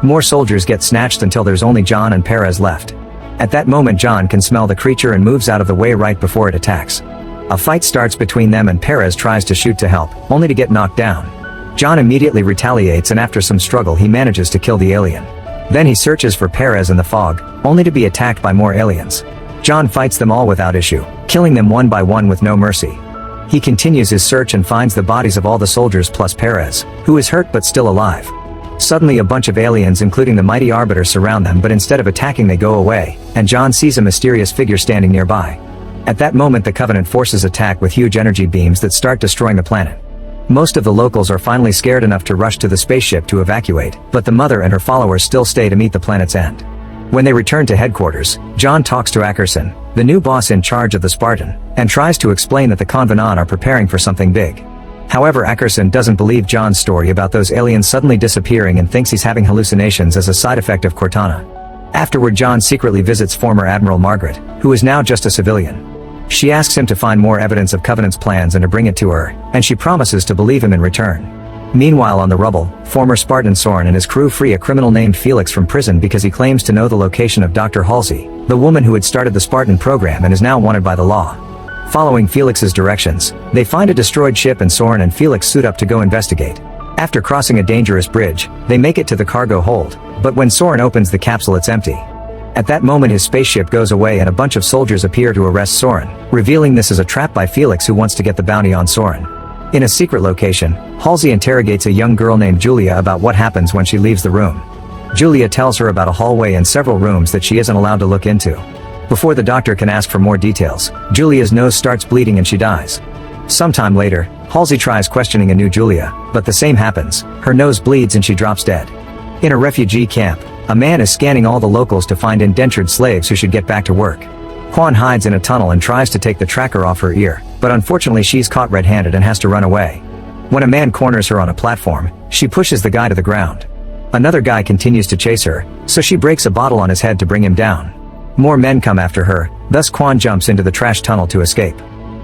More soldiers get snatched until there's only John and Perez left. At that moment John can smell the creature and moves out of the way right before it attacks. A fight starts between them and Perez tries to shoot to help, only to get knocked down. John immediately retaliates and after some struggle he manages to kill the alien. Then he searches for Perez in the fog, only to be attacked by more aliens. John fights them all without issue, killing them one by one with no mercy. He continues his search and finds the bodies of all the soldiers plus Perez, who is hurt but still alive. Suddenly a bunch of aliens including the mighty Arbiter surround them, but instead of attacking they go away, and John sees a mysterious figure standing nearby. At that moment the Covenant forces attack with huge energy beams that start destroying the planet. Most of the locals are finally scared enough to rush to the spaceship to evacuate, but the mother and her followers still stay to meet the planet's end. When they return to headquarters, John talks to Ackerson, the new boss in charge of the Spartan, and tries to explain that the Covenant are preparing for something big. However, Ackerson doesn't believe John's story about those aliens suddenly disappearing and thinks he's having hallucinations as a side effect of Cortana. Afterward John secretly visits former Admiral Margaret, who is now just a civilian. She asks him to find more evidence of Covenant's plans and to bring it to her, and she promises to believe him in return. Meanwhile on the rubble, former Spartan Soren and his crew free a criminal named Felix from prison because he claims to know the location of Dr. Halsey, the woman who had started the Spartan program and is now wanted by the law. Following Felix's directions, they find a destroyed ship and Soren and Felix suit up to go investigate. After crossing a dangerous bridge, they make it to the cargo hold, but when Soren opens the capsule it's empty. At that moment his spaceship goes away and a bunch of soldiers appear to arrest Soren, revealing this is a trap by Felix who wants to get the bounty on Soren. In a secret location, Halsey interrogates a young girl named Julia about what happens when she leaves the room. Julia tells her about a hallway and several rooms that she isn't allowed to look into. Before the doctor can ask for more details, Julia's nose starts bleeding and she dies. Sometime later, Halsey tries questioning a new Julia, but the same happens, her nose bleeds and she drops dead. In a refugee camp, a man is scanning all the locals to find indentured slaves who should get back to work. Quan hides in a tunnel and tries to take the tracker off her ear, but unfortunately she's caught red-handed and has to run away. When a man corners her on a platform, she pushes the guy to the ground. Another guy continues to chase her, so she breaks a bottle on his head to bring him down. More men come after her, thus Quan jumps into the trash tunnel to escape.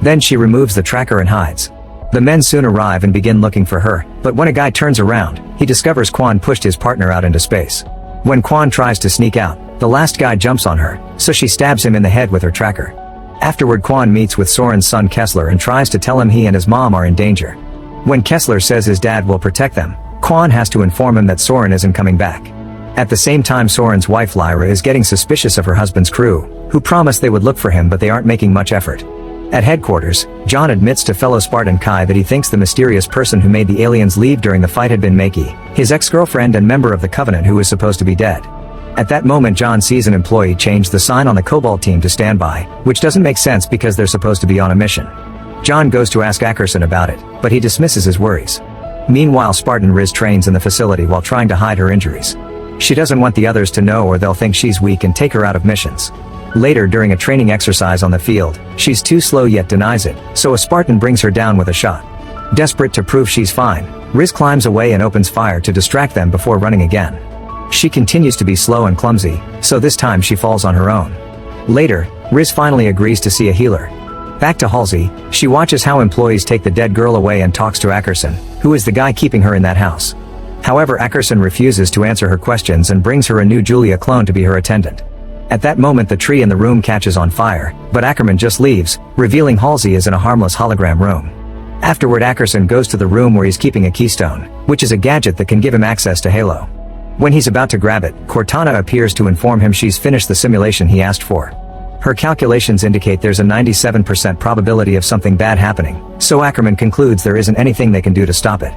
Then she removes the tracker and hides. The men soon arrive and begin looking for her, but when a guy turns around, he discovers Quan pushed his partner out into space. When Quan tries to sneak out, the last guy jumps on her, so she stabs him in the head with her tracker. Afterward Quan meets with Soren's son Kessler and tries to tell him he and his mom are in danger. When Kessler says his dad will protect them, Quan has to inform him that Soren isn't coming back. At the same time Soren's wife Lyra is getting suspicious of her husband's crew, who promised they would look for him but they aren't making much effort. At headquarters, John admits to fellow Spartan Kai that he thinks the mysterious person who made the aliens leave during the fight had been Makey, his ex-girlfriend and member of the Covenant who is supposed to be dead. At that moment John sees an employee change the sign on the Cobalt team to standby, which doesn't make sense because they're supposed to be on a mission. John goes to ask Ackerson about it, but he dismisses his worries. Meanwhile Spartan Riz trains in the facility while trying to hide her injuries. She doesn't want the others to know or they'll think she's weak and take her out of missions. Later during a training exercise on the field, she's too slow yet denies it, so a Spartan brings her down with a shot. Desperate to prove she's fine, Riz climbs away and opens fire to distract them before running again. She continues to be slow and clumsy, so this time she falls on her own. Later, Riz finally agrees to see a healer. Back to Halsey, she watches how employees take the dead girl away and talks to Ackerson, who is the guy keeping her in that house. However, Ackerson refuses to answer her questions and brings her a new Julia clone to be her attendant. At that moment the tree in the room catches on fire, but Ackerman just leaves, revealing Halsey is in a harmless hologram room. Afterward Ackerson goes to the room where he's keeping a keystone, which is a gadget that can give him access to Halo. When he's about to grab it, Cortana appears to inform him she's finished the simulation he asked for. Her calculations indicate there's a 97% probability of something bad happening, so Ackerman concludes there isn't anything they can do to stop it.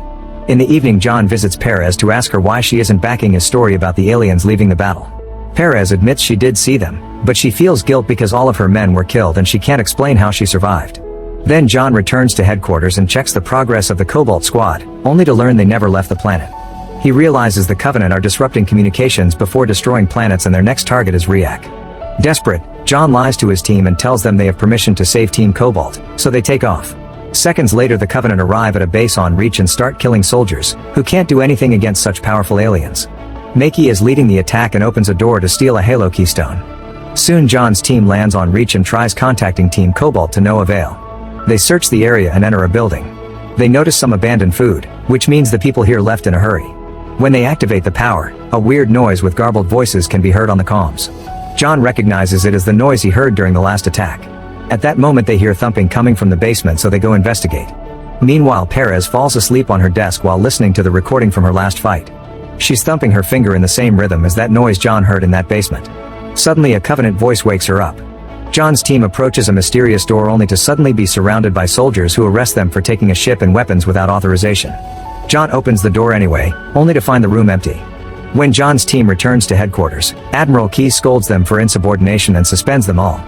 In the evening John visits Perez to ask her why she isn't backing his story about the aliens leaving the battle. Perez admits she did see them, but she feels guilt because all of her men were killed and she can't explain how she survived. Then John returns to headquarters and checks the progress of the Cobalt squad, only to learn they never left the planet. He realizes the Covenant are disrupting communications before destroying planets and their next target is Riak. Desperate, John lies to his team and tells them they have permission to save Team Cobalt, so they take off. Seconds later the Covenant arrive at a base on Reach and start killing soldiers, who can't do anything against such powerful aliens. Makey is leading the attack and opens a door to steal a Halo keystone. Soon John's team lands on Reach and tries contacting Team Cobalt to no avail. They search the area and enter a building. They notice some abandoned food, which means the people here left in a hurry. When they activate the power, a weird noise with garbled voices can be heard on the comms. John recognizes it as the noise he heard during the last attack. At that moment they hear thumping coming from the basement, so they go investigate. Meanwhile, Perez falls asleep on her desk while listening to the recording from her last fight. She's thumping her finger in the same rhythm as that noise John heard in that basement. Suddenly a Covenant voice wakes her up. John's team approaches a mysterious door only to suddenly be surrounded by soldiers who arrest them for taking a ship and weapons without authorization. John opens the door anyway, only to find the room empty. When John's team returns to headquarters, Admiral Keyes scolds them for insubordination and suspends them all.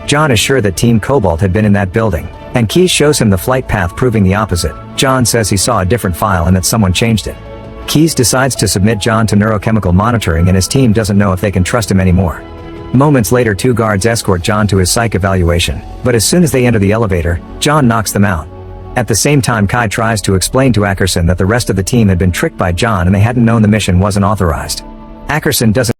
John is sure that Team Cobalt had been in that building, and Keyes shows him the flight path proving the opposite. John says he saw a different file and that someone changed it. Keyes decides to submit John to neurochemical monitoring, and his team doesn't know if they can trust him anymore. Moments later, 2 guards escort John to his psych evaluation, but as soon as they enter the elevator, John knocks them out. At the same time, Kai tries to explain to Ackerson that the rest of the team had been tricked by John and they hadn't known the mission wasn't authorized. Ackerson doesn't